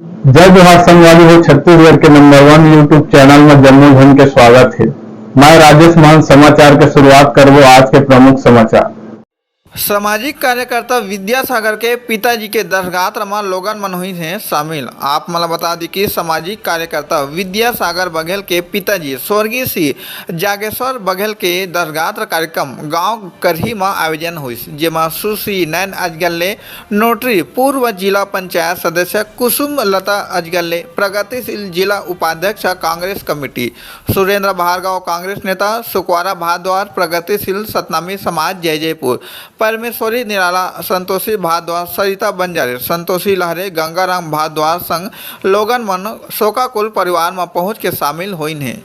जय जोहार संगवारी हो। छत्तीसगढ़ के नंबर 1 यूट्यूब चैनल में जम्मू झन के स्वागत है। मैं राजेश मान समाचार के शुरुआत करबो आज के प्रमुख समाचार। सामाजिक कार्यकर्ता विद्यासागर के पिताजी के दरगाह में लोगन मन हुई हैं शामिल। आप मला बता दी कि सामाजिक कार्यकर्ता विद्यासागर बघेल के पिताजी स्वर्गीय श्री जागेश्वर बघेल के दरगाह कार्यक्रम गांव करही में आयोजन हुई, जेमा सुश्री नैन अजगल्ले नोटरी, पूर्व जिला पंचायत सदस्य कुसुम लता अजगल्ले, प्रगतिशील जिला उपाध्यक्ष कांग्रेस कमेटी सुरेंद्र भार्गव, कांग्रेस नेता सुकवारा भारद्वाज, प्रगतिशील सतनामी समाज जय जयपुर, परमेश्वरी निराला, संतोषी भारद्वाज, सरिता बंजारे, संतोषी लहरे, गंगाराम भारद्वाज संग लोगन मन शोकाकुल परिवार में पहुंच के शामिल हुई हैं।